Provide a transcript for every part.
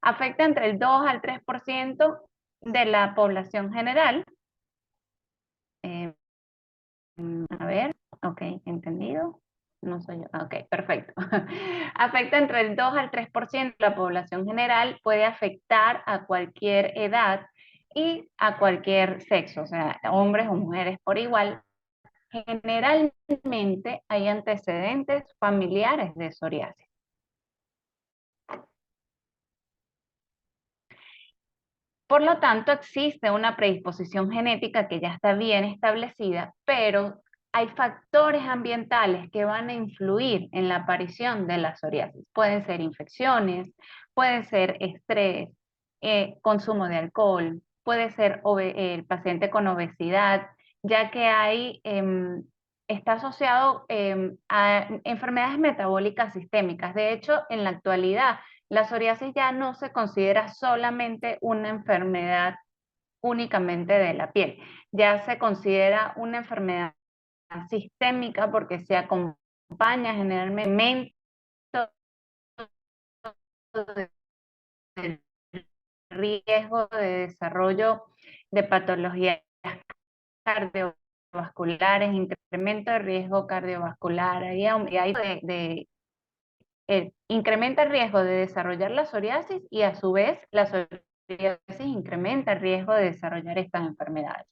Afecta entre el 2 al 3% de la población general. Eh, a ver, ok, entendido. No soy yo. Ok, perfecto. Afecta entre el 2 al 3% de la población general, puede afectar a cualquier edad y a cualquier sexo, o sea, hombres o mujeres por igual. Generalmente hay antecedentes familiares de psoriasis. Por lo tanto, existe una predisposición genética que ya está bien establecida, pero hay factores ambientales que van a influir en la aparición de la psoriasis. Pueden ser infecciones, puede ser estrés, consumo de alcohol, puede ser el paciente con obesidad, ya que está asociado a enfermedades metabólicas sistémicas. De hecho, en la actualidad, la psoriasis ya no se considera solamente una enfermedad únicamente de la piel, ya se considera una enfermedad sistémica porque se acompaña generalmente del riesgo de desarrollo de patologías cardiovasculares, incremento de riesgo cardiovascular, incrementa el riesgo de desarrollar la psoriasis y a su vez la psoriasis incrementa el riesgo de desarrollar estas enfermedades.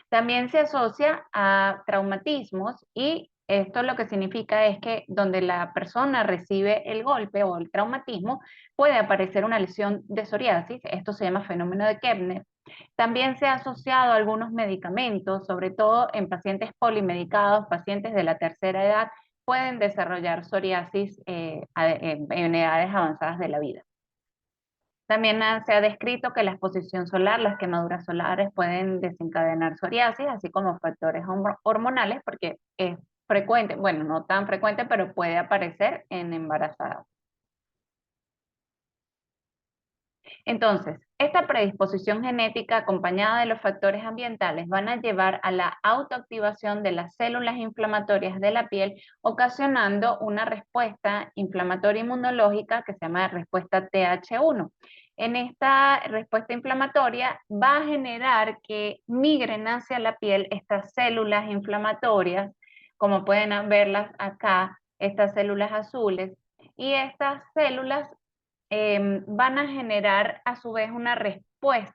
También se asocia a traumatismos y esto lo que significa es que donde la persona recibe el golpe o el traumatismo puede aparecer una lesión de psoriasis, esto se llama fenómeno de Koebner. También se ha asociado a algunos medicamentos, sobre todo en pacientes polimedicados, pacientes de la tercera edad, pueden desarrollar psoriasis en edades avanzadas de la vida. También se ha descrito que la exposición solar, las quemaduras solares pueden desencadenar psoriasis, así como factores hormonales, porque es frecuente, bueno, no tan frecuente, pero puede aparecer en embarazadas. Entonces, esta predisposición genética acompañada de los factores ambientales van a llevar a la autoactivación de las células inflamatorias de la piel, ocasionando una respuesta inflamatoria inmunológica que se llama respuesta TH1. En esta respuesta inflamatoria va a generar que migren hacia la piel estas células inflamatorias, como pueden verlas acá, estas células azules, y estas células van a generar a su vez una respuesta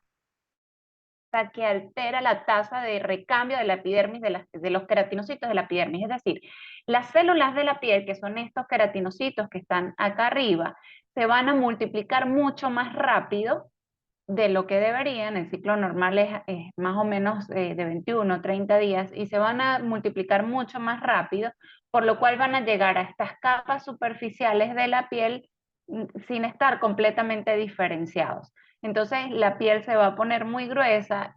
que altera la tasa de recambio de la epidermis de los queratinocitos de la epidermis. Es decir, las células de la piel, que son estos queratinocitos que están acá arriba, se van a multiplicar mucho más rápido de lo que deberían. El ciclo normal es más o menos de 21 o 30 días y se van a multiplicar mucho más rápido, por lo cual van a llegar a estas capas superficiales de la piel sin estar completamente diferenciados. Entonces la piel se va a poner muy gruesa,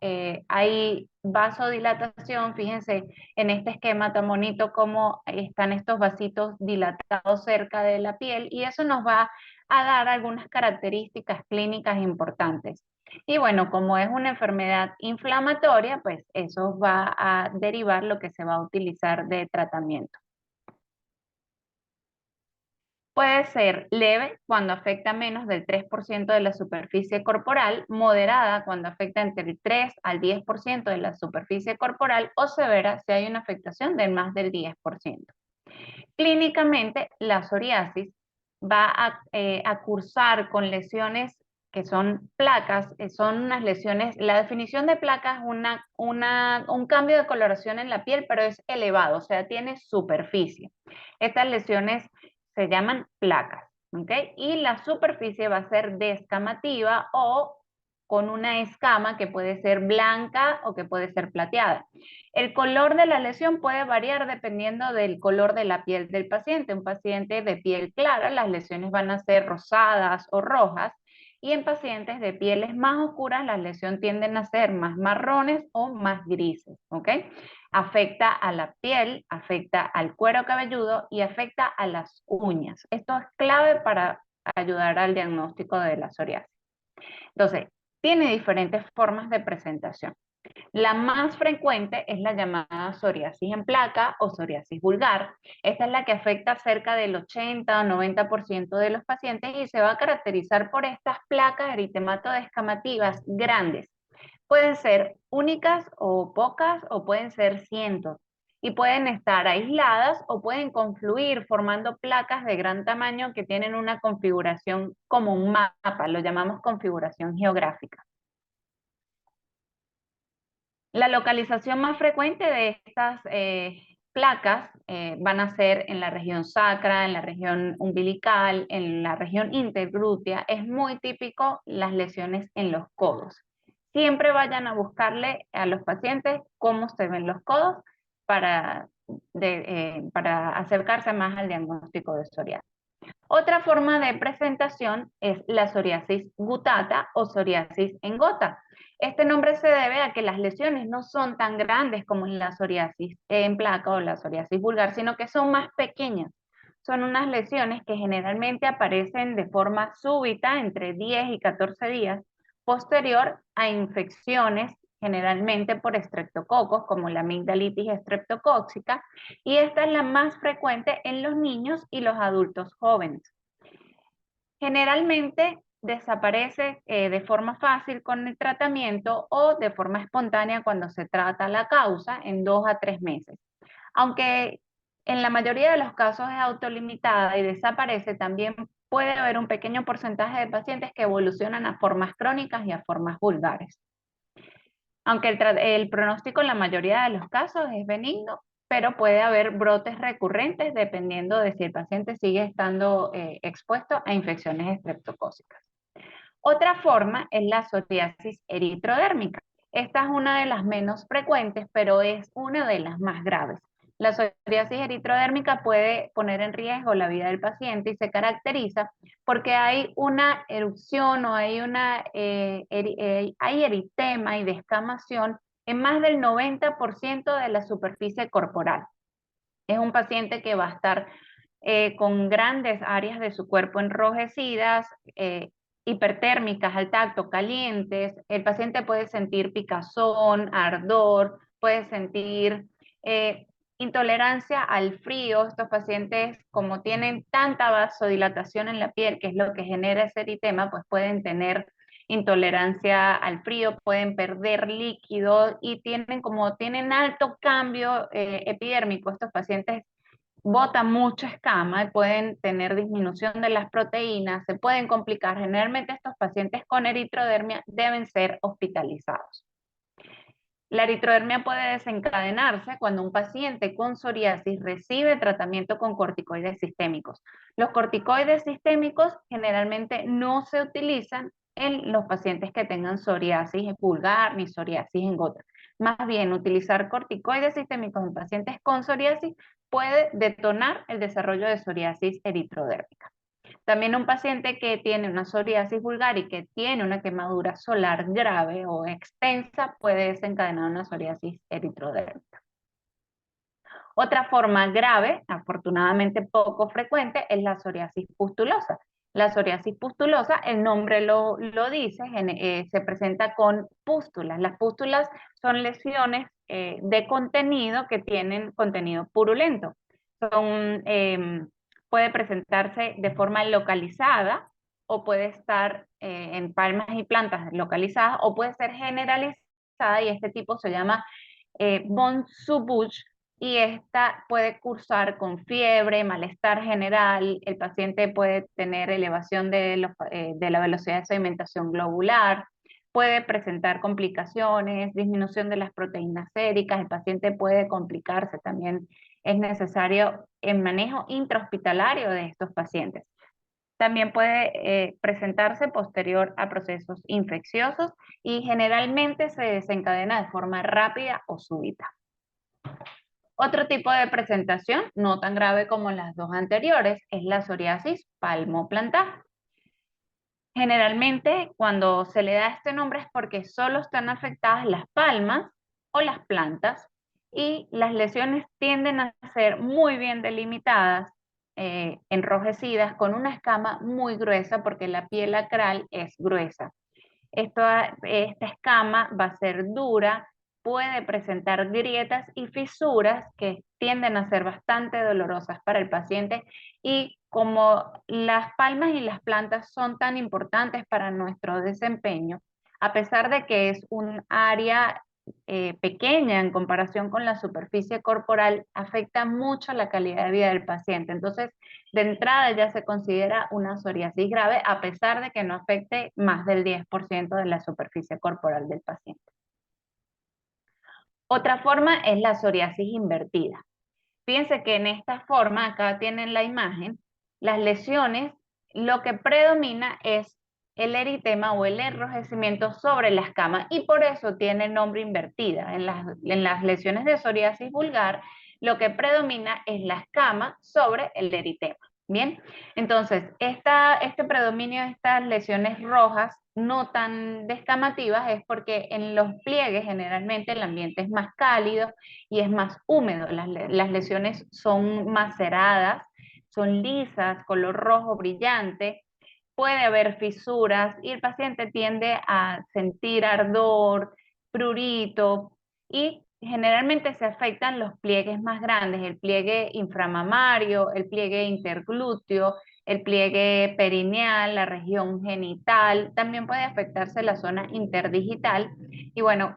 hay vasodilatación, fíjense en este esquema tan bonito cómo están estos vasitos dilatados cerca de la piel y eso nos va a dar algunas características clínicas importantes. Y bueno, como es una enfermedad inflamatoria, pues eso va a derivar lo que se va a utilizar de tratamiento. Puede ser leve cuando afecta menos del 3% de la superficie corporal, moderada cuando afecta entre el 3 al 10% de la superficie corporal o severa si hay una afectación de más del 10%. Clínicamente, la psoriasis va a cursar con lesiones que son placas, son unas lesiones, la definición de placa es un cambio de coloración en la piel, pero es elevado, o sea, tiene superficie. Estas lesiones se llaman placas, ¿ok? Y la superficie va a ser descamativa o con una escama que puede ser blanca o que puede ser plateada. El color de la lesión puede variar dependiendo del color de la piel del paciente. Un paciente de piel clara, las lesiones van a ser rosadas o rojas, y en pacientes de pieles más oscuras, las lesiones tienden a ser más marrones o más grises, ¿ok? Afecta a la piel, afecta al cuero cabelludo y afecta a las uñas. Esto es clave para ayudar al diagnóstico de la psoriasis. Entonces, tiene diferentes formas de presentación. La más frecuente es la llamada psoriasis en placa o psoriasis vulgar. Esta es la que afecta a cerca del 80 o 90% de los pacientes y se va a caracterizar por estas placas eritematoidescamativas grandes. Pueden ser únicas o pocas o pueden ser cientos y pueden estar aisladas o pueden confluir formando placas de gran tamaño que tienen una configuración como un mapa, lo llamamos configuración geográfica. La localización más frecuente de estas placas van a ser en la región sacra, en la región umbilical, en la región interglútea. Es muy típico las lesiones en los codos. Siempre vayan a buscarle a los pacientes cómo se ven los codos para, para acercarse más al diagnóstico de psoriasis. Otra forma de presentación es la psoriasis gutata o psoriasis en gota. Este nombre se debe a que las lesiones no son tan grandes como en la psoriasis en placa o la psoriasis vulgar, sino que son más pequeñas. Son unas lesiones que generalmente aparecen de forma súbita entre 10 y 14 días, posterior a infecciones generalmente por estreptococos como la amigdalitis estreptocóxica, y esta es la más frecuente en los niños y los adultos jóvenes. Generalmente desaparece de forma fácil con el tratamiento o de forma espontánea cuando se trata la causa en 2 a 3 meses. Aunque en la mayoría de los casos es autolimitada y desaparece, también puede haber un pequeño porcentaje de pacientes que evolucionan a formas crónicas y a formas vulgares. Aunque el pronóstico en la mayoría de los casos es benigno, pero puede haber brotes recurrentes dependiendo de si el paciente sigue estando expuesto a infecciones estreptocócicas. Otra forma es la psoriasis eritrodérmica. Esta es una de las menos frecuentes, pero es una de las más graves. La psoriasis eritrodérmica puede poner en riesgo la vida del paciente y se caracteriza porque hay una erupción o hay, hay eritema y descamación en más del 90% de la superficie corporal. Es un paciente que va a estar con grandes áreas de su cuerpo enrojecidas, hipertérmicas al tacto, calientes. El paciente puede sentir picazón, ardor, puede sentir intolerancia al frío. Estos pacientes, como tienen tanta vasodilatación en la piel, que es lo que genera ese eritema, pues pueden tener intolerancia al frío, pueden perder líquido y tienen alto cambio epidérmico. Estos pacientes botan mucha escama y pueden tener disminución de las proteínas, se pueden complicar. Generalmente estos pacientes con eritrodermia deben ser hospitalizados. La eritrodermia puede desencadenarse cuando un paciente con psoriasis recibe tratamiento con corticoides sistémicos. Los corticoides sistémicos generalmente no se utilizan en los pacientes que tengan psoriasis vulgar ni psoriasis en gota. Más bien, utilizar corticoides sistémicos en pacientes con psoriasis puede detonar el desarrollo de psoriasis eritrodérmica. También un paciente que tiene una psoriasis vulgar y que tiene una quemadura solar grave o extensa puede desencadenar una psoriasis eritrodérmica. Otra forma grave, afortunadamente poco frecuente, es la psoriasis pustulosa. La psoriasis pustulosa, el nombre lo dice, se presenta con pústulas. Las pústulas son lesiones de contenido que tienen contenido purulento. Puede presentarse de forma localizada o puede estar en palmas y plantas localizadas o puede ser generalizada y este tipo se llama von Subuch y esta puede cursar con fiebre, malestar general, el paciente puede tener elevación de la velocidad de sedimentación globular, puede presentar complicaciones, disminución de las proteínas séricas, el paciente puede complicarse también. Es necesario el manejo intrahospitalario de estos pacientes. También puede presentarse posterior a procesos infecciosos y generalmente se desencadena de forma rápida o súbita. Otro tipo de presentación, no tan grave como las dos anteriores, es la psoriasis palmoplantar. Generalmente, cuando se le da este nombre es porque solo están afectadas las palmas o las plantas y las lesiones tienden a ser muy bien delimitadas, enrojecidas, con una escama muy gruesa porque la piel acral es gruesa. Esta escama va a ser dura, puede presentar grietas y fisuras que tienden a ser bastante dolorosas para el paciente, y como las palmas y las plantas son tan importantes para nuestro desempeño, a pesar de que es un área pequeña en comparación con la superficie corporal, afecta mucho la calidad de vida del paciente. Entonces, de entrada ya se considera una psoriasis grave, a pesar de que no afecte más del 10% de la superficie corporal del paciente. Otra forma es la psoriasis invertida. Fíjense que en esta forma, acá tienen la imagen, las lesiones, lo que predomina es el eritema o el enrojecimiento sobre la escama, y por eso tiene el nombre invertida. En las lesiones de psoriasis vulgar, lo que predomina es la escama sobre el eritema. Bien, entonces, este predominio de estas lesiones rojas no tan descamativas es porque en los pliegues generalmente el ambiente es más cálido y es más húmedo. Las lesiones son maceradas, son lisas, color rojo brillante, puede haber fisuras y el paciente tiende a sentir ardor, prurito, y generalmente se afectan los pliegues más grandes, el pliegue inframamario, el pliegue interglúteo, el pliegue perineal, la región genital, también puede afectarse la zona interdigital. Y bueno,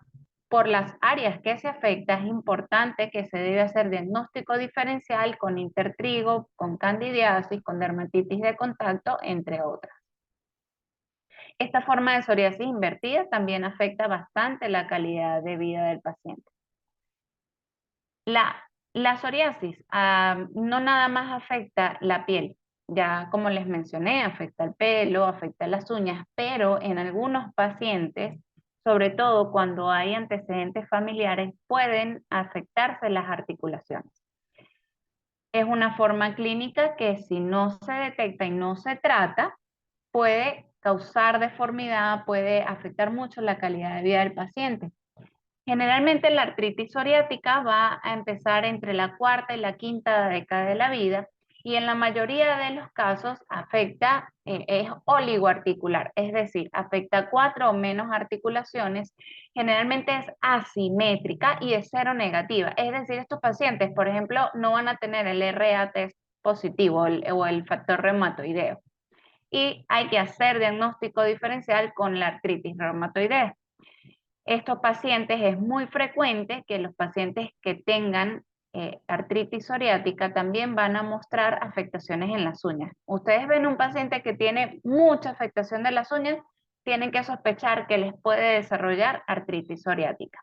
por las áreas que se afecta es importante que se debe hacer diagnóstico diferencial con intertrigo, con candidiasis, con dermatitis de contacto, entre otras. Esta forma de psoriasis invertida también afecta bastante la calidad de vida del paciente. La psoriasis no nada más afecta la piel, ya como les mencioné, afecta el pelo, afecta las uñas, pero en algunos pacientes, sobre todo cuando hay antecedentes familiares, pueden afectarse las articulaciones. Es una forma clínica que, si no se detecta y no se trata, puede causar deformidad, puede afectar mucho la calidad de vida del paciente. Generalmente la artritis psoriática va a empezar entre la cuarta y la quinta década de la vida, y en la mayoría de los casos afecta, es oligoarticular, es decir, afecta 4 o menos articulaciones, generalmente es asimétrica y es cero negativa. Es decir, estos pacientes, por ejemplo, no van a tener el RAT positivo o el factor reumatoideo, y hay que hacer diagnóstico diferencial con la artritis reumatoidea. Estos pacientes, es muy frecuente que los pacientes que tengan artritis psoriática también van a mostrar afectaciones en las uñas. Ustedes ven un paciente que tiene mucha afectación de las uñas, tienen que sospechar que les puede desarrollar artritis psoriática.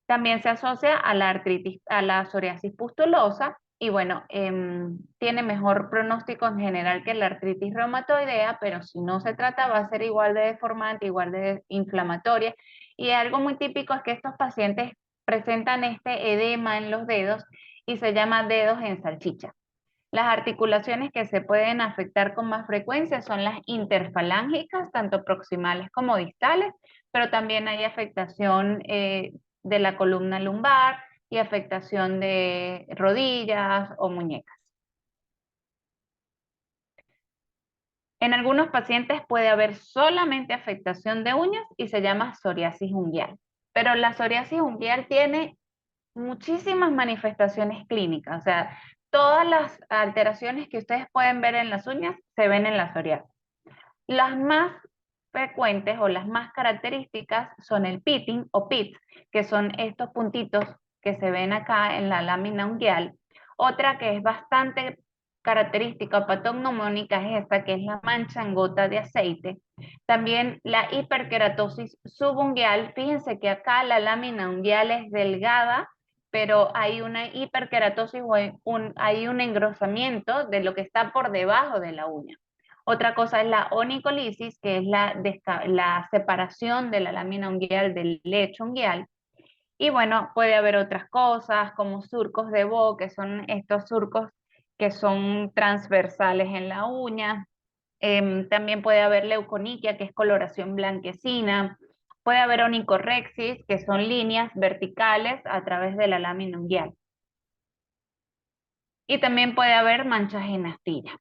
También se asocia a la artritis, a la psoriasis pustulosa, y bueno, tiene mejor pronóstico en general que la artritis reumatoidea, pero si no se trata va a ser igual de deformante, igual de inflamatoria. Y algo muy típico es que estos pacientes presentan este edema en los dedos y se llama dedos en salchicha. Las articulaciones que se pueden afectar con más frecuencia son las interfalángicas, tanto proximales como distales, pero también hay afectación de la columna lumbar y afectación de rodillas o muñecas. En algunos pacientes puede haber solamente afectación de uñas y se llama psoriasis unguial, pero la psoriasis unguial tiene muchísimas manifestaciones clínicas, o sea, todas las alteraciones que ustedes pueden ver en las uñas se ven en la psoriasis. Las más frecuentes o las más características son el pitting o pits, que son estos puntitos que se ven acá en la lámina unguial. Otra que es bastante característica patognomónica es esta, que es la mancha en gota de aceite. También la hiperkeratosis subunguial. Fíjense que acá la lámina unguial es delgada, pero hay una hiperkeratosis o hay un engrosamiento de lo que está por debajo de la uña. Otra cosa es la onicolisis, que es la separación de la lámina unguial del lecho unguial. Y bueno, puede haber otras cosas como surcos de Bo, que son estos surcos que son transversales en la uña. También puede haber leuconiquia, que es coloración blanquecina. Puede haber onicorrexis, que son líneas verticales a través de la lámina unguial. Y también puede haber manchas en astilla.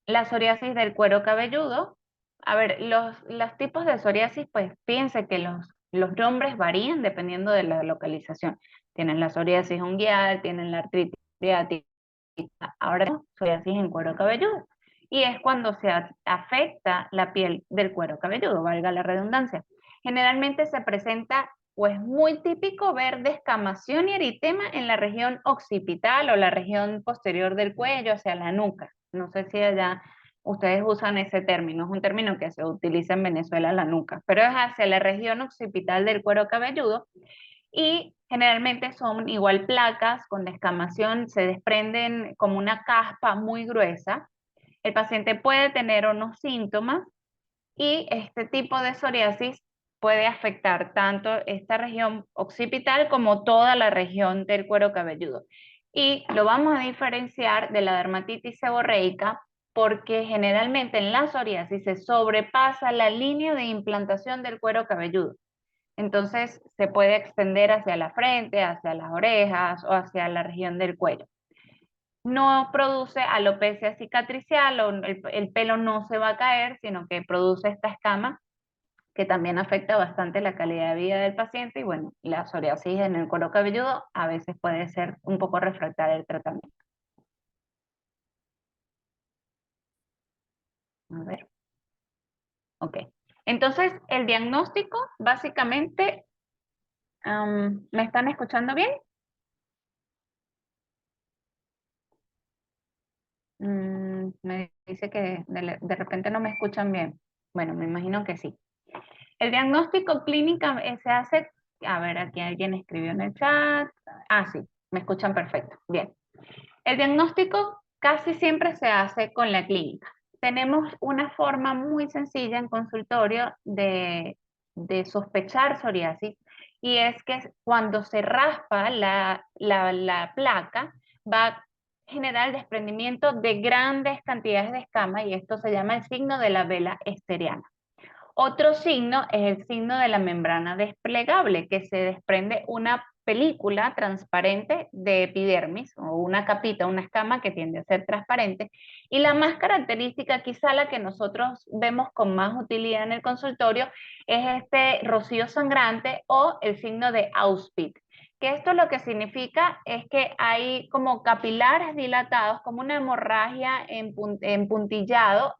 La psoriasis del cuero cabelludo. A ver, los tipos de psoriasis, pues fíjense que Los nombres varían dependiendo de la localización. Tienen la psoriasis unguial, tienen la artritis psoriática, ahora tenemos psoriasis en cuero cabelludo. Y es cuando se afecta la piel del cuero cabelludo, valga la redundancia. Generalmente se presenta, o es muy típico ver descamación y eritema en la región occipital o la región posterior del cuello hacia la nuca. No sé si allá ustedes usan ese término, es un término que se utiliza en Venezuela, la nuca, pero es hacia la región occipital del cuero cabelludo y generalmente son igual placas con descamación, se desprenden como una caspa muy gruesa. El paciente puede tener unos síntomas y este tipo de psoriasis puede afectar tanto esta región occipital como toda la región del cuero cabelludo. Y lo vamos a diferenciar de la dermatitis seborreica porque generalmente en la psoriasis se sobrepasa la línea de implantación del cuero cabelludo. Entonces se puede extender hacia la frente, hacia las orejas o hacia la región del cuello. No produce alopecia cicatricial o el pelo no se va a caer, sino que produce esta escama que también afecta bastante la calidad de vida del paciente y bueno, la psoriasis en el cuero cabelludo a veces puede ser un poco refractaria el tratamiento. A ver, ok. Entonces, el diagnóstico básicamente, ¿me están escuchando bien? Me dice que de repente no me escuchan bien. Bueno, me imagino que sí. El diagnóstico clínica se hace, a ver, aquí alguien escribió en el chat. Ah, sí, me escuchan perfecto. Bien. El diagnóstico casi siempre se hace con la clínica. Tenemos una forma muy sencilla en consultorio de sospechar psoriasis y es que cuando se raspa la placa va a generar el desprendimiento de grandes cantidades de escamas y esto se llama el signo de la vela esteriana. Otro signo es el signo de la membrana desplegable, que se desprende una película transparente de epidermis o una capita, una escama que tiende a ser transparente. Y la más característica, quizá la que nosotros vemos con más utilidad en el consultorio, es este rocío sangrante o el signo de Auspitz. Que esto lo que significa es que hay como capilares dilatados, como una hemorragia en puntillado,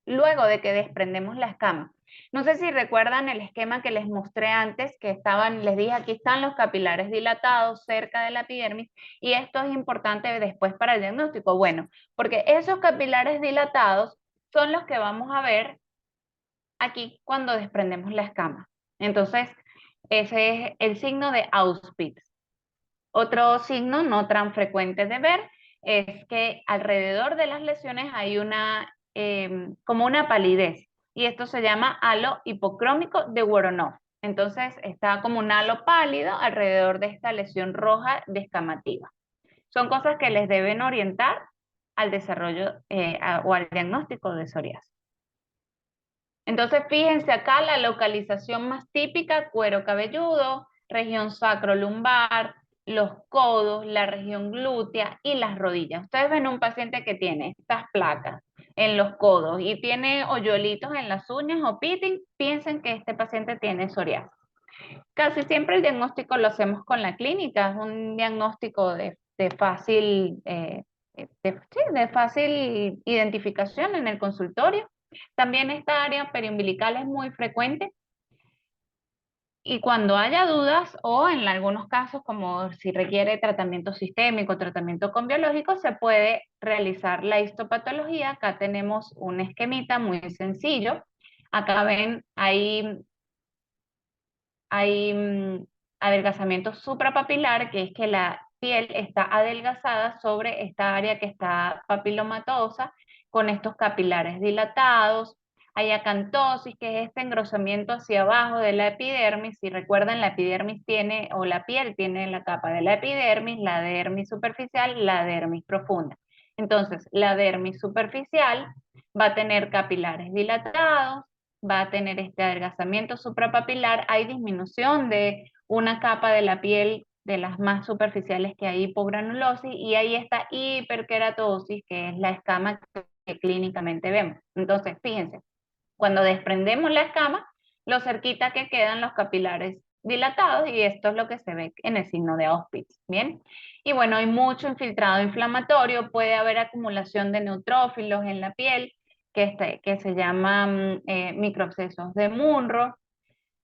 luego de que desprendemos la escama. No sé si recuerdan el esquema que les mostré antes, que estaban, les dije, aquí están los capilares dilatados cerca de la epidermis, y esto es importante después para el diagnóstico. Bueno, porque esos capilares dilatados son los que vamos a ver aquí cuando desprendemos la escama. Entonces, ese es el signo de Auspitz. Otro signo no tan frecuente de ver es que alrededor de las lesiones hay como una palidez y esto se llama halo hipocrómico de Woronov. Entonces está como un halo pálido alrededor de esta lesión roja descamativa. Son cosas que les deben orientar al desarrollo o al diagnóstico de psoriasis. Entonces fíjense acá la localización más típica, cuero cabelludo, región sacrolumbar, los codos, la región glútea y las rodillas. Ustedes ven un paciente que tiene estas placas en los codos y tiene hoyuelitos en las uñas o pitting, piensen que este paciente tiene psoriasis. Casi siempre el diagnóstico lo hacemos con la clínica, es un diagnóstico de fácil, de fácil identificación en el consultorio. También esta área periumbilical es muy frecuente y cuando haya dudas o en algunos casos como si requiere tratamiento sistémico, tratamiento con biológicos, se puede realizar la histopatología. Acá tenemos un esquemita muy sencillo. Acá ven, hay adelgazamiento suprapapilar, que es que la piel está adelgazada sobre esta área que está papilomatosa, con estos capilares dilatados. Hay acantosis, que es este engrosamiento hacia abajo de la epidermis. Si recuerdan, la epidermis tiene, o la piel tiene la capa de la epidermis, la dermis superficial, la dermis profunda. Entonces, la dermis superficial va a tener capilares dilatados, va a tener este adelgazamiento suprapapilar, hay disminución de una capa de la piel de las más superficiales que hay hipogranulosis y hay esta hiperkeratosis que es la escama que clínicamente vemos. Entonces, fíjense, cuando desprendemos la escama, lo cerquita que quedan los capilares dilatados, y esto es lo que se ve en el signo de Auspitz, ¿bien? Y bueno, hay mucho infiltrado inflamatorio, puede haber acumulación de neutrófilos en la piel, que se llaman microabscesos de Munro,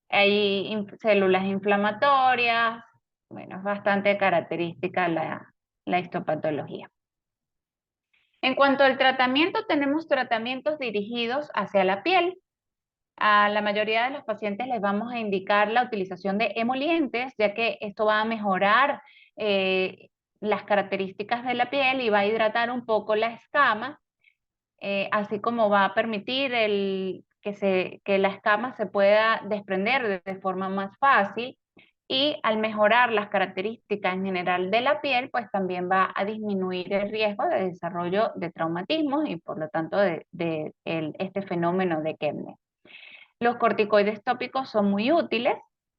hay células inflamatorias, bueno, es bastante característica la histopatología. En cuanto al tratamiento, tenemos tratamientos dirigidos hacia la piel. A la mayoría de los pacientes les vamos a indicar la utilización de emolientes, ya que esto va a mejorar las características de la piel y va a hidratar un poco la escama, así como va a permitir que la escama se pueda desprender de forma más fácil. Y al mejorar las características en general de la piel, pues también va a disminuir el riesgo de desarrollo de traumatismos y por lo tanto este fenómeno de Kebner. Los corticoides tópicos son muy útiles,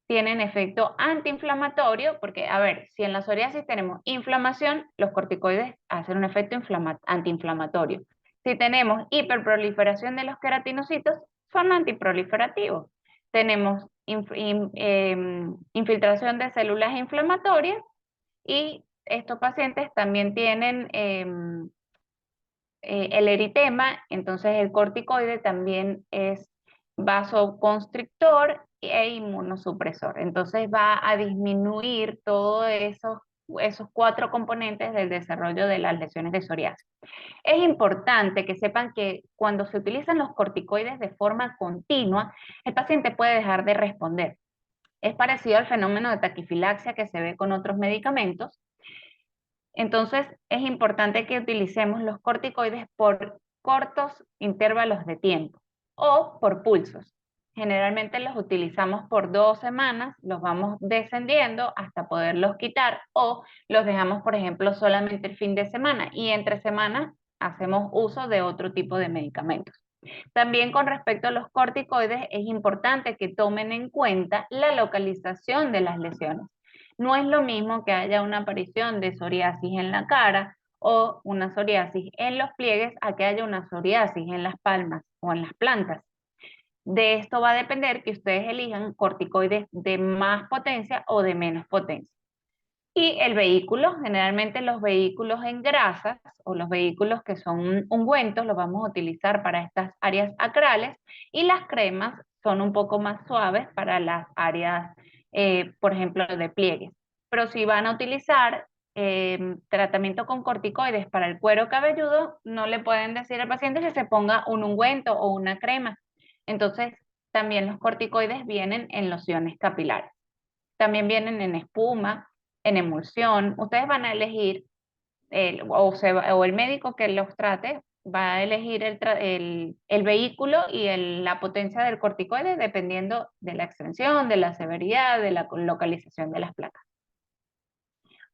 tienen efecto antiinflamatorio, porque, a ver, si en la psoriasis tenemos inflamación, los corticoides hacen un efecto antiinflamatorio. Si tenemos hiperproliferación de los queratinocitos, son antiproliferativos. Tenemos infiltración de células inflamatorias, y estos pacientes también tienen el eritema, entonces el corticoide también es vasoconstrictor e inmunosupresor. Entonces va a disminuir todos esos cuatro componentes del desarrollo de las lesiones de psoriasis. Es importante que sepan que cuando se utilizan los corticoides de forma continua, el paciente puede dejar de responder. Es parecido al fenómeno de taquifilaxia que se ve con otros medicamentos. Entonces, es importante que utilicemos los corticoides por cortos intervalos de tiempo o por pulsos. Generalmente los utilizamos por 2 semanas, los vamos descendiendo hasta poderlos quitar, o los dejamos, por ejemplo, solamente el fin de semana, y entre semanas hacemos uso de otro tipo de medicamentos. También con respecto a los corticoides, es importante que tomen en cuenta la localización de las lesiones. No es lo mismo que haya una aparición de psoriasis en la cara o una psoriasis en los pliegues a que haya una psoriasis en las palmas o en las plantas. De esto va a depender que ustedes elijan corticoides de más potencia o de menos potencia. Y el vehículo, generalmente los vehículos en grasas o los vehículos que son ungüentos los vamos a utilizar para estas áreas acrales, y las cremas son un poco más suaves para las áreas, por ejemplo, de pliegues. Pero si van a utilizar tratamiento con corticoides para el cuero cabelludo, no le pueden decir al paciente que se ponga un ungüento o una crema. Entonces, también los corticoides vienen en lociones capilares. También vienen en espuma, en emulsión. Ustedes van a elegir, o el médico que los trate va a elegir el vehículo y la potencia del corticoide dependiendo de la extensión, de la severidad, de la localización de las placas.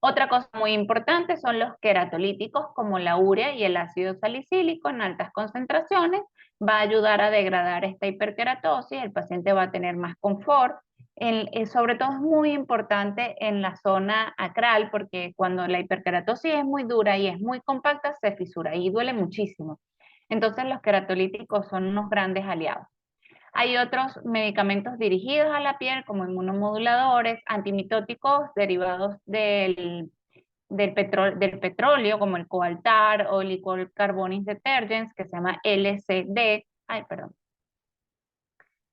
Otra cosa muy importante son los queratolíticos como la urea y el ácido salicílico en altas concentraciones. Va a ayudar a degradar esta hiperkeratosis, el paciente va a tener más confort. Sobre todo es muy importante en la zona acral, porque cuando la hiperkeratosis es muy dura y es muy compacta, se fisura y duele muchísimo. Entonces los queratolíticos son unos grandes aliados. Hay otros medicamentos dirigidos a la piel como inmunomoduladores, antimitóticos derivados del petróleo, como el Coaltar o Liquid Carbonis Detergents, que se llama LCD. Ay, perdón.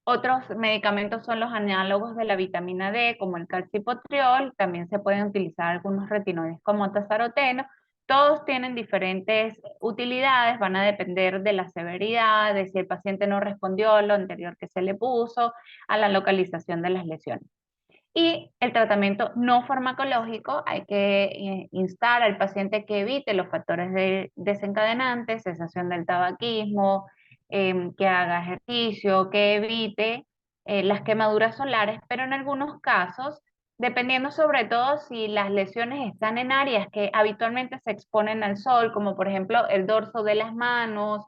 Otros medicamentos son los análogos de la vitamina D, como el calcipotriol. También se pueden utilizar algunos retinoides como tazaroteno. Todos tienen diferentes utilidades, van a depender de la severidad, de si el paciente no respondió a lo anterior que se le puso, a la localización de las lesiones. Y el tratamiento no farmacológico, hay que instar al paciente que evite los factores desencadenantes, cesación del tabaquismo, que haga ejercicio, que evite las quemaduras solares, pero en algunos casos, dependiendo sobre todo si las lesiones están en áreas que habitualmente se exponen al sol, como por ejemplo el dorso de las manos,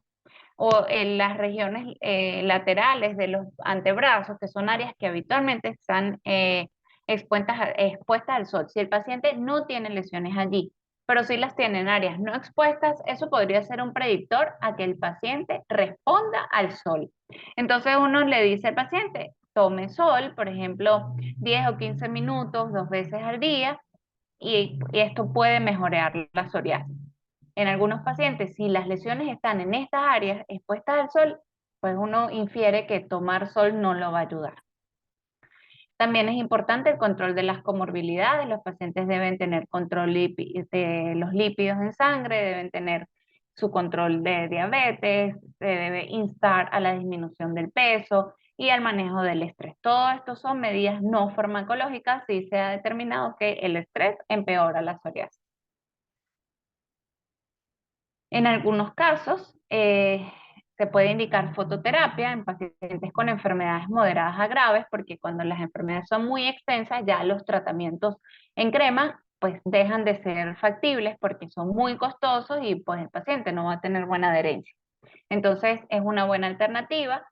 o en las regiones laterales de los antebrazos, que son áreas que habitualmente están expuestas al sol. Si el paciente no tiene lesiones allí, pero sí las tiene en áreas no expuestas, eso podría ser un predictor a que el paciente responda al sol. Entonces uno le dice al paciente, tome sol, por ejemplo, 10 o 15 minutos 2 veces al día, y esto puede mejorar la psoriasis. En algunos pacientes, si las lesiones están en estas áreas expuestas al sol, pues uno infiere que tomar sol no lo va a ayudar. También es importante el control de las comorbilidades. Los pacientes deben tener control de los lípidos en sangre, deben tener su control de diabetes, se debe instar a la disminución del peso y al manejo del estrés. Todo esto son medidas no farmacológicas si se ha determinado que el estrés empeora la psoriasis. En algunos casos, se puede indicar fototerapia en pacientes con enfermedades moderadas a graves, porque cuando las enfermedades son muy extensas, ya los tratamientos en crema pues dejan de ser factibles porque son muy costosos y pues el paciente no va a tener buena adherencia. Entonces es una buena alternativa,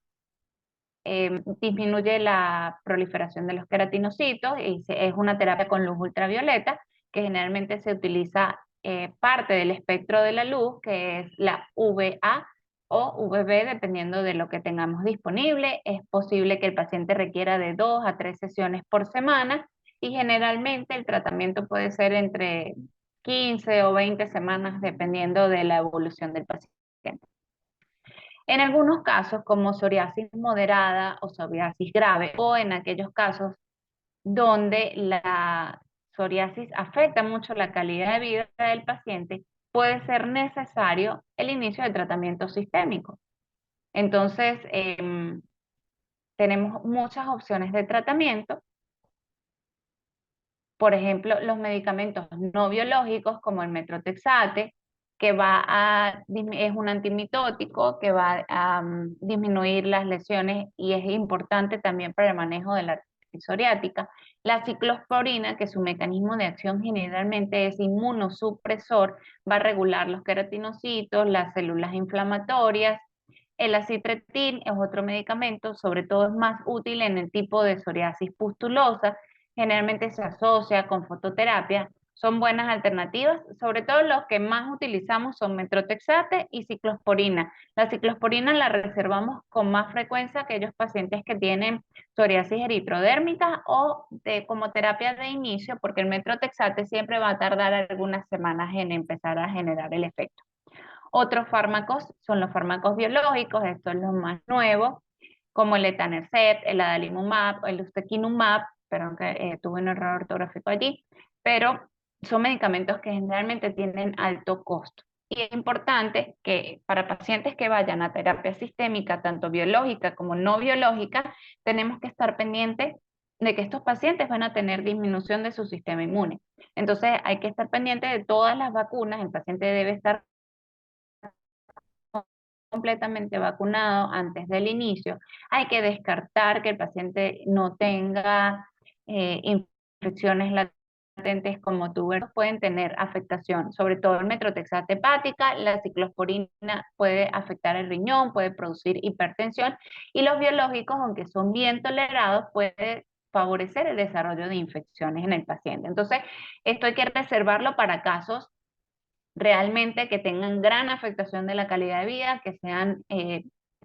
disminuye la proliferación de los queratinocitos y es una terapia con luz ultravioleta que generalmente se utiliza parte del espectro de la luz, que es la VA o VB, dependiendo de lo que tengamos disponible. Es posible que el paciente requiera de 2 a 3 sesiones por semana y generalmente el tratamiento puede ser entre 15 o 20 semanas dependiendo de la evolución del paciente. En algunos casos, como psoriasis moderada o psoriasis grave, o en aquellos casos donde la psoriasis afecta mucho la calidad de vida del paciente, puede ser necesario el inicio de tratamiento sistémico. Entonces, tenemos muchas opciones de tratamiento. Por ejemplo, los medicamentos no biológicos como el metrotexate, que es un antimitótico que va a disminuir las lesiones y es importante también para el manejo de la artritis psoriática. La ciclosporina, que su mecanismo de acción generalmente es inmunosupresor, va a regular los queratinocitos, las células inflamatorias. El acitretin es otro medicamento, sobre todo es más útil en el tipo de psoriasis pustulosa, generalmente se asocia con fototerapia. Son buenas alternativas, sobre todo los que más utilizamos son metrotexate y ciclosporina. La ciclosporina la reservamos con más frecuencia a aquellos pacientes que tienen psoriasis eritrodérmica o como terapia de inicio, porque el metrotexate siempre va a tardar algunas semanas en empezar a generar el efecto. Otros fármacos son los fármacos biológicos, estos son los más nuevos, como el etanercept, el adalimumab, el ustekinumab, perdón que tuve un error ortográfico allí, pero son medicamentos que generalmente tienen alto costo. Y es importante que para pacientes que vayan a terapia sistémica, tanto biológica como no biológica, tenemos que estar pendientes de que estos pacientes van a tener disminución de su sistema inmune. Entonces hay que estar pendiente de todas las vacunas, el paciente debe estar completamente vacunado antes del inicio. Hay que descartar que el paciente no tenga infecciones latentes como tuberos, pueden tener afectación, sobre todo el metrotexate hepática, la ciclosporina puede afectar el riñón, puede producir hipertensión, y los biológicos, aunque son bien tolerados, puede favorecer el desarrollo de infecciones en el paciente. Entonces, esto hay que reservarlo para casos realmente que tengan gran afectación de la calidad de vida, que sean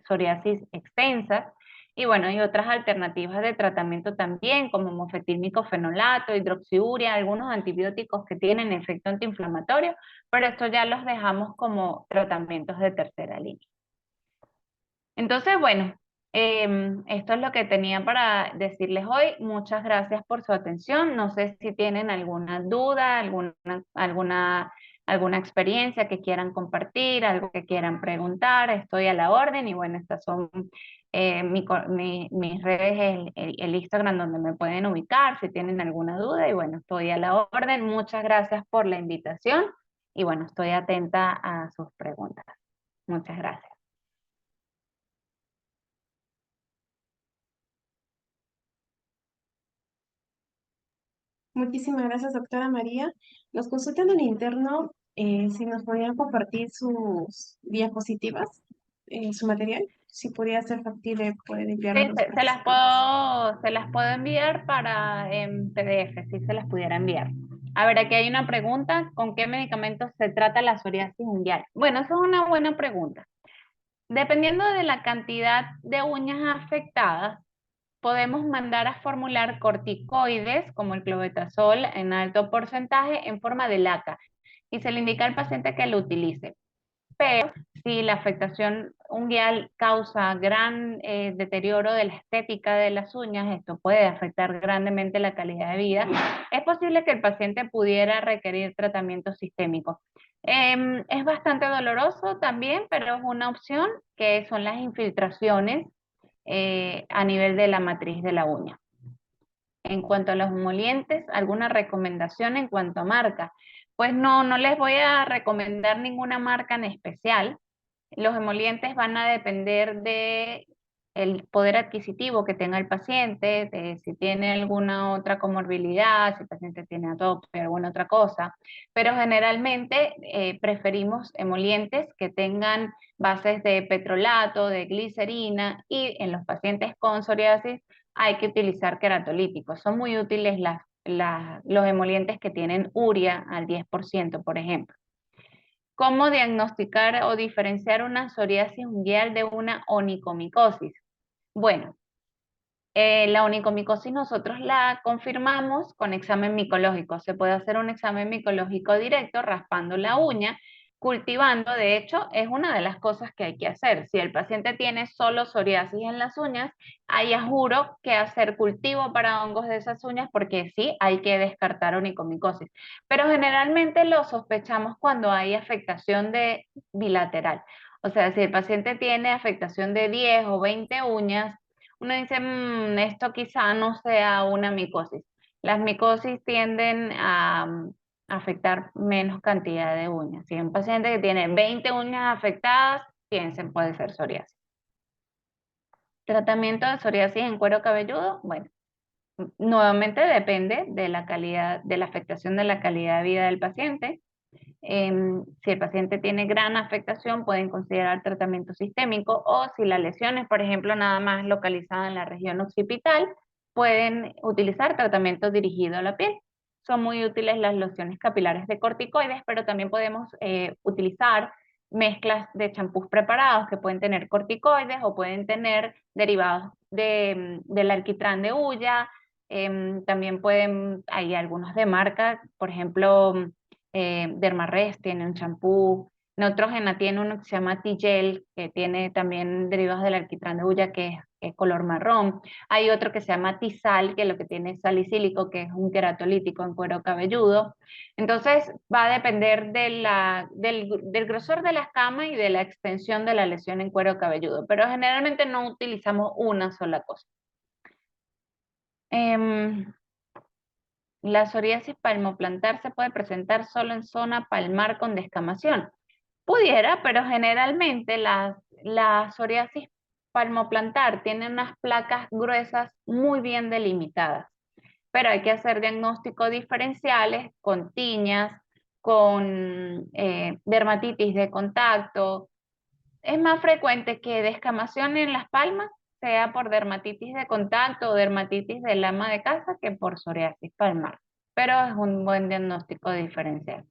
psoriasis extensas. Y bueno, hay otras alternativas de tratamiento también, como mofetil-micofenolato, hidroxiurea, algunos antibióticos que tienen efecto antiinflamatorio, pero esto ya los dejamos como tratamientos de tercera línea. Entonces, bueno, esto es lo que tenía para decirles hoy. Muchas gracias por su atención. No sé si tienen alguna duda, alguna experiencia que quieran compartir, algo que quieran preguntar. Estoy a la orden y bueno, estas son mis redes, el Instagram donde me pueden ubicar si tienen alguna duda y bueno, estoy a la orden. Muchas gracias por la invitación y bueno, estoy atenta a sus preguntas. Muchas gracias. Muchísimas gracias, doctora María. Nos consultan en interno si nos podían compartir sus diapositivas, su material. Si podía ser factible, pueden enviarnos Sí, los se las puedo enviar para en PDF, si se las pudiera enviar. A ver, aquí hay una pregunta, ¿con qué medicamentos se trata la psoriasis unguial? Bueno, eso es una buena pregunta. Dependiendo de la cantidad de uñas afectadas, podemos mandar a formular corticoides como el clobetasol en alto porcentaje en forma de laca y se le indica al paciente que lo utilice. Pero si la afectación unguial causa gran deterioro de la estética de las uñas, esto puede afectar grandemente la calidad de vida, es posible que el paciente pudiera requerir tratamiento sistémico. Es bastante doloroso también, pero es una opción que son las infiltraciones a nivel de la matriz de la uña. En cuanto a los emolientes, ¿alguna recomendación en cuanto a marca? Pues no, no les voy a recomendar ninguna marca en especial. Los emolientes van a depender de el poder adquisitivo que tenga el paciente, de si tiene alguna otra comorbilidad, si el paciente tiene atopia o alguna otra cosa, pero generalmente preferimos emolientes que tengan bases de petrolato, de glicerina, y en los pacientes con psoriasis hay que utilizar queratolíticos. Son muy útiles los emolientes que tienen urea al 10%, por ejemplo. ¿Cómo diagnosticar o diferenciar una psoriasis unguial de una onicomicosis? Bueno, la onicomicosis nosotros la confirmamos con examen micológico. Se puede hacer un examen micológico directo raspando la uña, cultivando. De hecho, es una de las cosas que hay que hacer. Si el paciente tiene solo psoriasis en las uñas, hay a juro que hacer cultivo para hongos de esas uñas porque sí hay que descartar onicomicosis. Pero generalmente lo sospechamos cuando hay afectación de bilateral. O sea, si el paciente tiene afectación de 10 o 20 uñas, uno dice, esto quizá no sea una micosis. Las micosis tienden a afectar menos cantidad de uñas. Si un paciente que tiene 20 uñas afectadas, piensen, puede ser psoriasis. Tratamiento de psoriasis en cuero cabelludo, bueno, nuevamente depende de la calidad, de la afectación de la calidad de vida del paciente. Si el paciente tiene gran afectación, pueden considerar tratamiento sistémico, o si la lesión es, por ejemplo, nada más localizada en la región occipital, pueden utilizar tratamiento dirigido a la piel. Son muy útiles las lociones capilares de corticoides, pero también podemos utilizar mezclas de champús preparados que pueden tener corticoides o pueden tener derivados del alquitrán de hulla. También pueden, hay algunos de marca, por ejemplo, Dermarest tiene un champú, Neutrogena tiene uno que se llama T-Gel, que tiene también derivados del alquitrán de hulla, que es color marrón. Hay otro que se llama Tizal, que lo que tiene es salicílico, que es un queratolítico en cuero cabelludo. Entonces va a depender del grosor de la escama y de la extensión de la lesión en cuero cabelludo, pero generalmente no utilizamos una sola cosa. La psoriasis palmoplantar se puede presentar solo en zona palmar con descamación. Pudiera, pero generalmente la psoriasis palmoplantar tiene unas placas gruesas muy bien delimitadas, pero hay que hacer diagnósticos diferenciales con tiñas, con dermatitis de contacto. Es más frecuente que descamación en las palmas sea por dermatitis de contacto o dermatitis del ama de casa que por psoriasis palmar, pero es un buen diagnóstico diferencial.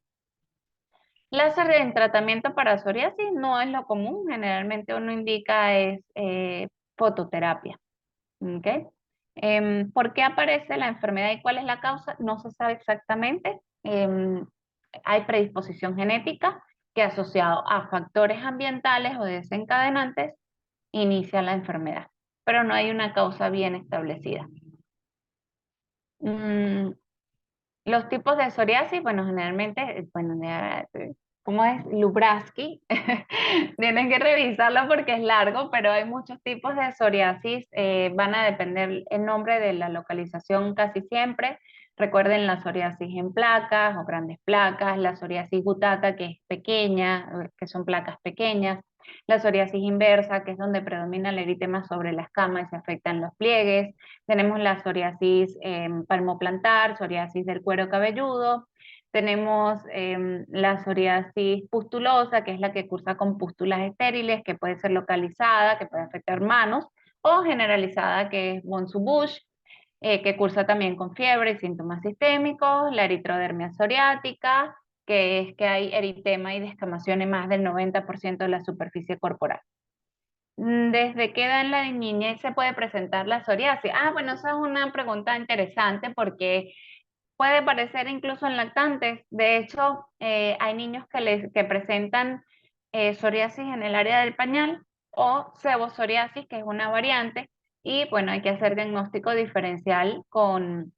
Láser en tratamiento para psoriasis no es lo común, generalmente uno indica es fototerapia. ¿Ok? ¿Por qué aparece la enfermedad y cuál es la causa? No se sabe exactamente. Hay predisposición genética que asociado a factores ambientales o desencadenantes inicia la enfermedad, pero no hay una causa bien establecida. Los tipos de psoriasis, bueno, generalmente, bueno, ¿cómo es? Lubraski. Tienen que revisarlo porque es largo, pero hay muchos tipos de psoriasis. Van a depender el nombre de la localización casi siempre. Recuerden la psoriasis en placas o grandes placas, la psoriasis gutata, que es pequeña, que son placas pequeñas, la psoriasis inversa, que es donde predomina el eritema sobre la escama y se afectan los pliegues. Tenemos la psoriasis palmoplantar, psoriasis del cuero cabelludo. Tenemos la psoriasis pustulosa, que es la que cursa con pústulas estériles, que puede ser localizada, que puede afectar manos, o generalizada, que es Bonsu-Busch, que cursa también con fiebre y síntomas sistémicos. La eritrodermia psoriática, que es que hay eritema y descamación en más del 90% de la superficie corporal. ¿Desde qué edad en la niñez se puede presentar la psoriasis? Ah, bueno, esa es una pregunta interesante porque puede parecer incluso en lactantes. De hecho, hay niños que presentan psoriasis en el área del pañal o sebopsoriasis, que es una variante, y bueno, hay que hacer diagnóstico diferencial con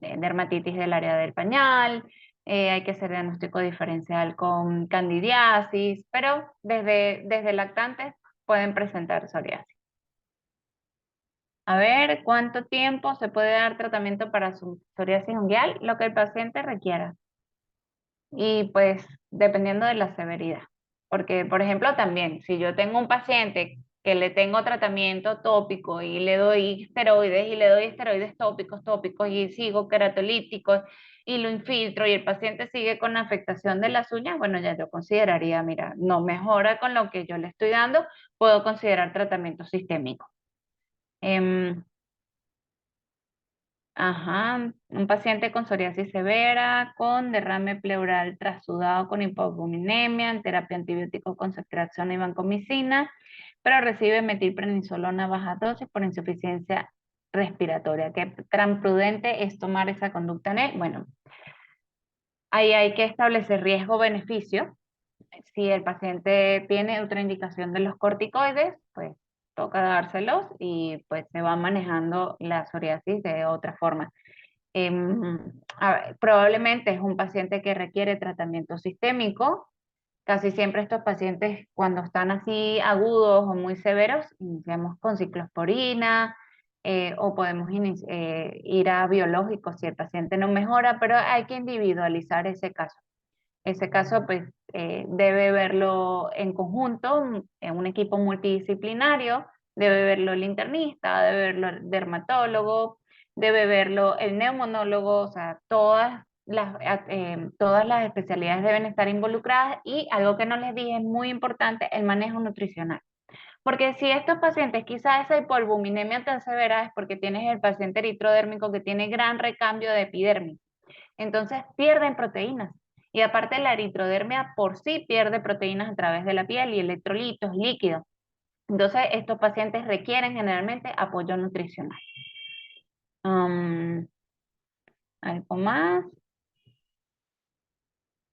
dermatitis del área del pañal, hay que hacer diagnóstico diferencial con candidiasis, pero desde lactantes pueden presentar psoriasis. A ver, ¿cuánto tiempo se puede dar tratamiento para su psoriasis unguial? Lo que el paciente requiera. Y pues dependiendo de la severidad. Porque, por ejemplo, también, si yo tengo un paciente que le tengo tratamiento tópico y le doy esteroides y le doy esteroides tópicos y sigo queratolípticos y lo infiltro y el paciente sigue con afectación de las uñas, bueno, ya yo consideraría, mira, no mejora con lo que yo le estoy dando, puedo considerar tratamiento sistémico. Em, Ajá, un paciente con psoriasis severa, con derrame pleural trasudado con hipoalbuminemia, en terapia antibiótico con ceftriaxona y vancomicina, pero recibe metilprednisolona a baja dosis por insuficiencia respiratoria. ¿Qué tan prudente es tomar esa conducta en él? Bueno, ahí hay que establecer riesgo-beneficio. Si el paciente tiene otra indicación de los corticoides, pues toca dárselos y pues se va manejando la psoriasis de otra forma. Em, Probablemente es un paciente que requiere tratamiento sistémico. Casi siempre estos pacientes, cuando están así agudos o muy severos, iniciamos con ciclosporina o podemos ir a biológicos si el paciente no mejora, pero hay que individualizar ese caso. Ese caso, pues, debe verlo en conjunto, en un equipo multidisciplinario, debe verlo el internista, debe verlo el dermatólogo, debe verlo el neumonólogo, o sea, todas las especialidades deben estar involucradas y algo que no les dije es muy importante, el manejo nutricional. Porque si estos pacientes, quizás esa hipoalbuminemia tan severa es porque tienes el paciente eritrodérmico que tiene gran recambio de epidermis. Entonces pierden proteínas. Y aparte la eritrodermia por sí pierde proteínas a través de la piel y electrolitos, líquidos. Entonces estos pacientes requieren generalmente apoyo nutricional. Um, Algo más.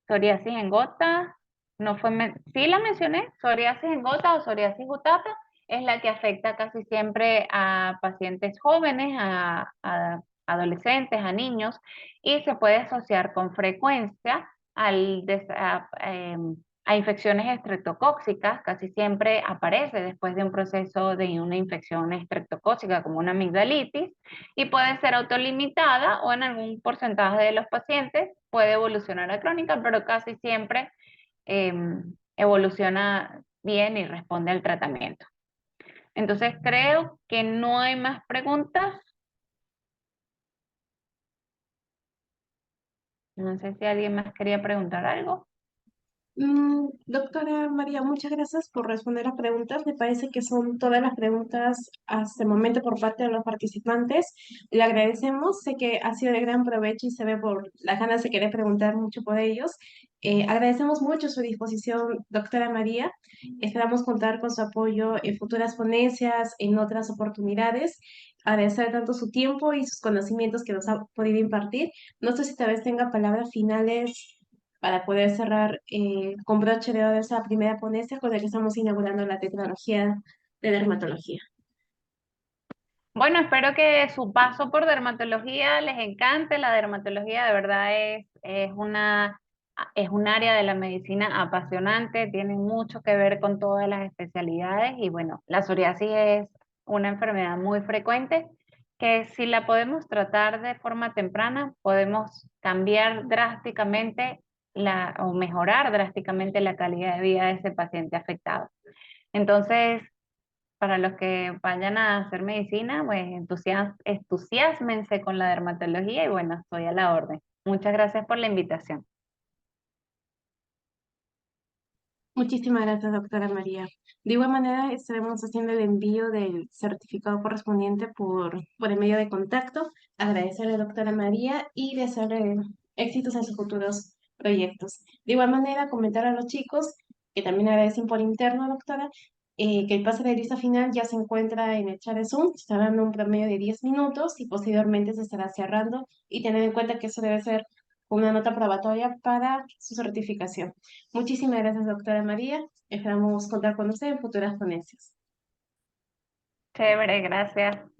Psoriasis en gota. No fue sí la mencioné. Psoriasis en gota o psoriasis gutata es la que afecta casi siempre a pacientes jóvenes, a adolescentes, a niños, y se puede asociar con frecuencia a infecciones estreptocóxicas. Casi siempre aparece después de un proceso de una infección estreptocóxica como una amigdalitis y puede ser autolimitada o en algún porcentaje de los pacientes puede evolucionar a crónica, pero casi siempre evoluciona bien y responde al tratamiento. Entonces creo que no hay más preguntas. No sé si alguien más quería preguntar algo. Doctora María, muchas gracias por responder las preguntas. Me parece que son todas las preguntas hasta el momento por parte de los participantes. Le agradecemos. Sé que ha sido de gran provecho y se ve por las ganas de querer preguntar mucho por ellos. Agradecemos mucho su disposición, doctora María. Esperamos contar con su apoyo en futuras ponencias, en otras oportunidades. Agradecer tanto su tiempo y sus conocimientos que nos ha podido impartir. No sé si tal vez tenga palabras finales para poder cerrar con broche de oro esa primera ponencia con la que estamos inaugurando la tecnología de dermatología. Bueno, espero que su paso por dermatología les encante. La dermatología de verdad es un área de la medicina apasionante, tiene mucho que ver con todas las especialidades y bueno, la psoriasis es una enfermedad muy frecuente que si la podemos tratar de forma temprana, podemos cambiar drásticamente o mejorar drásticamente la calidad de vida de ese paciente afectado. Entonces, para los que vayan a hacer medicina, pues entusiásmense con la dermatología y bueno, estoy a la orden. Muchas gracias por la invitación. Muchísimas gracias, doctora María. De igual manera, estaremos haciendo el envío del certificado correspondiente por el medio de contacto. Agradecerle, doctora María, y desearle éxitos en sus futuros proyectos. De igual manera, comentar a los chicos que también agradecen por interno, doctora, que el pase de lista final ya se encuentra en el chat de Zoom, está dando un promedio de 10 minutos y posteriormente se estará cerrando y tener en cuenta que eso debe ser una nota probatoria para su certificación. Muchísimas gracias, doctora María. Esperamos contar con usted en futuras ponencias. Chévere, gracias.